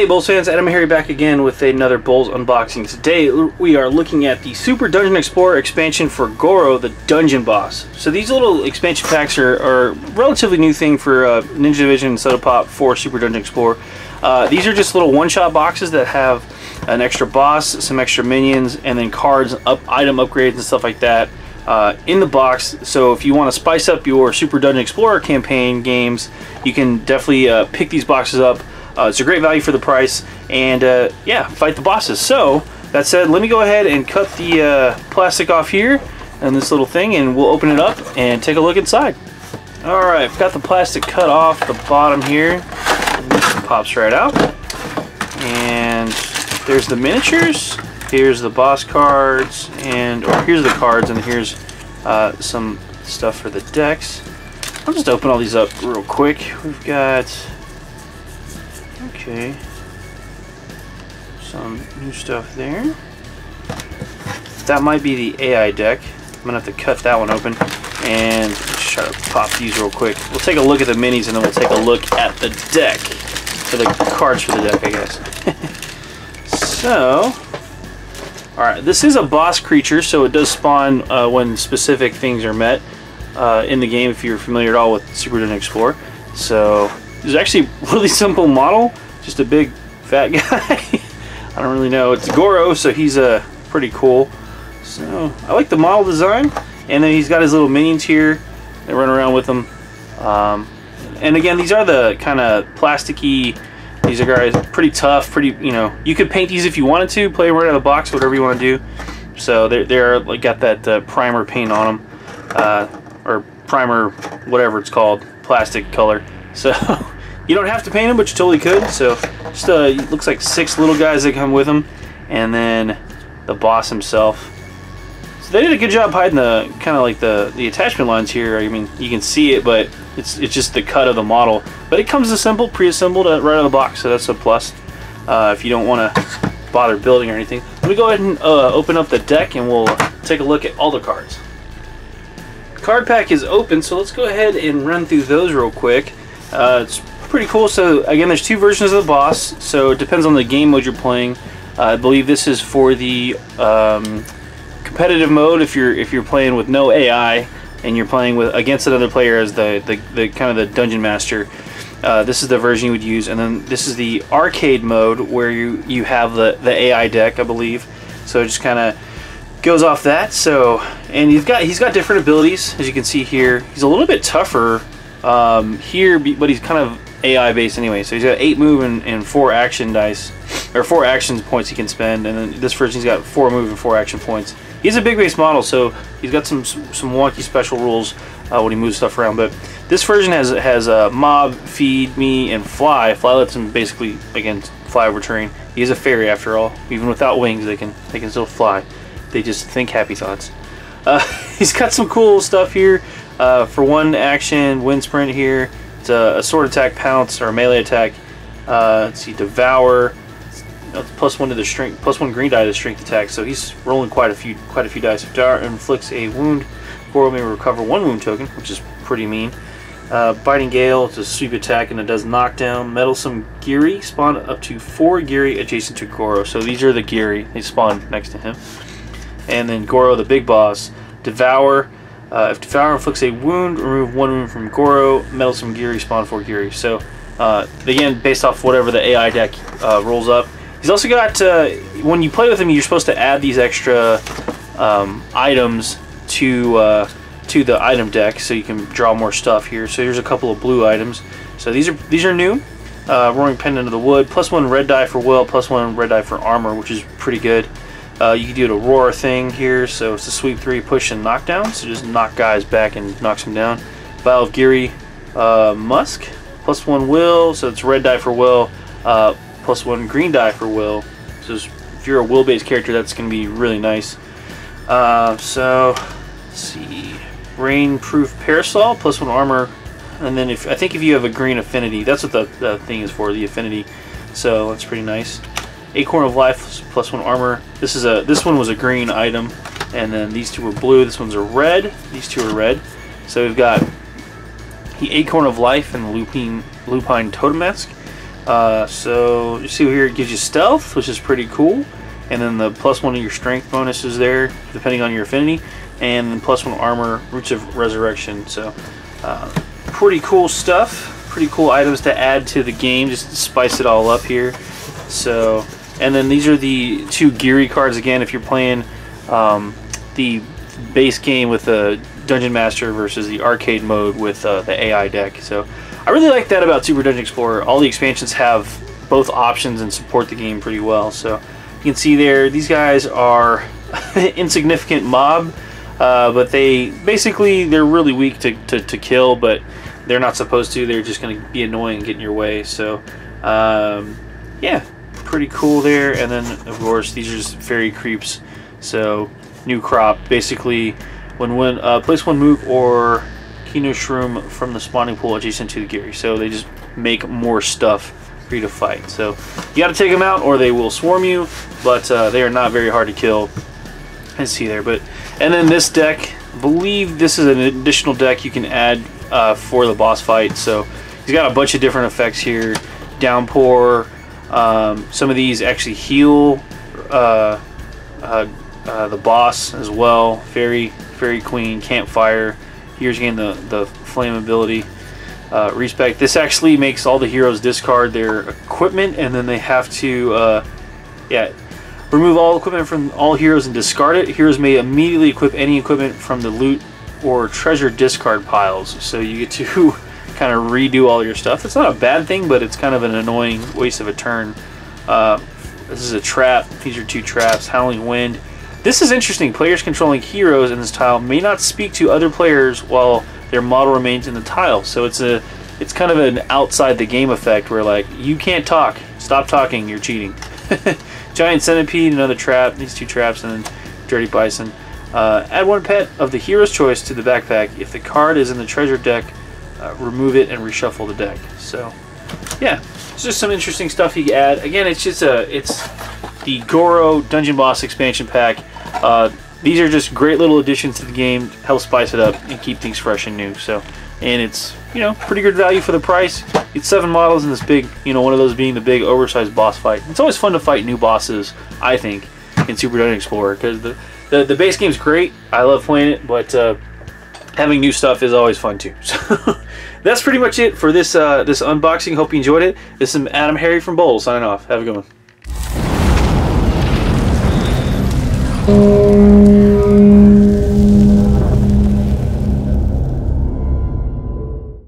Hey BoLS fans, AdamHarry back again with another BoLS unboxing. Today we are looking at the Super Dungeon Explorer expansion for Goro, the Dungeon Boss. So these little expansion packs are a relatively new thing for Ninja Division and Soda Pop for Super Dungeon Explorer. These are just little one-shot boxes that have an extra boss, some extra minions, and then cards, item upgrades and stuff like that in the box. So if you want to spice up your Super Dungeon Explorer campaign games, you can definitely pick these boxes up. It's a great value for the price, and yeah, fight the bosses. So that said, let me go ahead and cut the plastic off here and this little thing, and we'll open it up and take a look inside. Alright, I've got the plastic cut off the bottom here. It pops right out, and there's the miniatures, here's the boss cards, and here's the cards, and here's some stuff for the decks. I'll just open all these up real quick. We've got, okay, some new stuff there. That might be the AI deck. I'm gonna have to cut that one open and just try to pop these real quick. We'll take a look at the minis and then we'll take a look at the deck, for the cards for the deck, I guess. So, alright, this is a boss creature, so it does spawn when specific things are met in the game, if you're familiar at all with Super Dungeon Explorer. So, this is actually a really simple model, just a big fat guy. I don't really know. It's Goro, so he's pretty cool. So, I like the model design, and then he's got his little minions here. They run around with him. And again, these are the kind of plasticky. These are guys pretty tough, pretty, you know, you could paint these if you wanted to, play right out of the box, whatever you want to do. So they're like got that primer paint on them, or primer, whatever it's called, plastic color. So you don't have to paint them, but you totally could. So just it looks like 6 little guys that come with them, and then the boss himself. So they did a good job hiding the kind of like the attachment lines here. I mean, you can see it, but it's just the cut of the model. But it comes assembled, pre-assembled right out of the box, so that's a plus if you don't want to bother building or anything. Let me go ahead and open up the deck, and we'll take a look at all the cards. The card pack is open, so let's go ahead and run through those real quick. It's pretty cool. So again, there's 2 versions of the boss, so it depends on the game mode you're playing. I believe this is for the competitive mode if you're playing with no AI and you're playing with against another player as the kind of the dungeon master. This is the version you would use, and then this is the arcade mode where you have the AI deck, I believe. So it just kind of goes off that. So, and he's got different abilities, as you can see here. He's a little bit tougher here, but he's kind of AI based anyway. So he's got 8 move and 4 action dice, or 4 action points he can spend, and then this version he's got 4 move and 4 action points. He's a big base model, so he's got some wonky special rules when he moves stuff around. But this version has mob, feed, me, and fly. Fly lets him basically, again, fly over terrain. He is a fairy after all. Even without wings, they can still fly. They just think happy thoughts. He's got some cool stuff here. For 1 action, wind sprint here. It's a sword attack, pounce, or a melee attack. Let's see, devour. +1 to the strength, +1 green die to strength attack. So he's rolling quite a few dice. If Devour inflicts a wound, Goro may recover 1 wound token, which is pretty mean. Biting Gale, it's a sweep attack and it does knockdown. Meddlesome Giri, spawn up to 4 Giri adjacent to Goro. So these are the Giri, they spawn next to him. And then Goro, the big boss, Devour. If Devour inflicts a wound, remove 1 wound from Goro. Meddlesome Giri, spawn 4 Giri. So again, based off whatever the AI deck rolls up. He's also got, when you play with him, you're supposed to add these extra items to the item deck, so you can draw more stuff here. So here's a couple of blue items. So these are new. Roaring Pendant of the Wood, +1 red die for will, +1 red die for armor, which is pretty good. You can do the roar thing here, so it's a sweep 3, push and knockdown. So just knock guys back and knocks them down. Vial of Giri, Musk, +1 will, so it's red die for will. +1 green die for will. So if you're a will-based character, that's going to be really nice. So let's see, rain-proof parasol, +1 armor, and then I think if you have a green affinity, that's what the thing is for, the affinity. So that's pretty nice. Acorn of Life, +1 armor. This one was a green item, and then these 2 were blue. This one's a red. These 2 are red. So we've got the Acorn of Life and the Lupine Totem Mask. So you see here, it gives you stealth, which is pretty cool, and then the +1 of your strength bonus is there, depending on your affinity, and then +1 armor, Roots of Resurrection. So pretty cool stuff. Pretty cool items to add to the game, just to spice it all up here. So, and then these are the 2 Geary cards again. If you're playing the base game with the Dungeon Master versus the arcade mode with the AI deck. So, I really like that about Super Dungeon Explorer. All the expansions have both options and support the game pretty well. So, you can see there, these guys are insignificant mob, but they're really weak to kill, but they're not supposed to. They're just going to be annoying and get in your way. So, yeah, pretty cool there. And then, of course, these are just fairy creeps. So, new crop. Basically, when place 1 Mook or Kino Shroom from the spawning pool adjacent to the Geary. So, they just make more stuff for you to fight. So, you got to take them out or they will swarm you. But they are not very hard to kill. As see there. And then this deck, I believe this is an additional deck you can add for the boss fight. So he's got a bunch of different effects here. Downpour. Some of these actually heal the boss as well. Fairy Queen, Campfire. Here's again the flame ability. Respect. This actually makes all the heroes discard their equipment, and then they have to remove all equipment from all heroes and discard it. Heroes may immediately equip any equipment from the loot or treasure discard piles. So you get to kind of redo all your stuff. It's not a bad thing, but it's kind of an annoying waste of a turn. This is a trap. These are 2 traps. Howling Wind. This is interesting. Players controlling heroes in this tile may not speak to other players while their model remains in the tile. So it's kind of an outside the game effect where, like, you can't talk. Stop talking. You're cheating. Giant Centipede, another trap. These 2 traps, and then Dirty Bison. Add 1 pet of the hero's choice to the backpack. If the card is in the treasure deck, remove it and reshuffle the deck. So, yeah, it's just some interesting stuff you can add. Again, it's the Goro Dungeon Boss expansion pack. These are just great little additions to the game, help spice it up and keep things fresh and new. So, and it's, you know, pretty good value for the price. It's 7 models in this big, you know, one of those being the big oversized boss fight. It's always fun to fight new bosses, I think, in Super Dungeon Explorer, because the base game's great. I love playing it, but having new stuff is always fun too. So that's pretty much it for this this unboxing. Hope you enjoyed it. This is AdamHarry from BoLS signing off. Have a good one.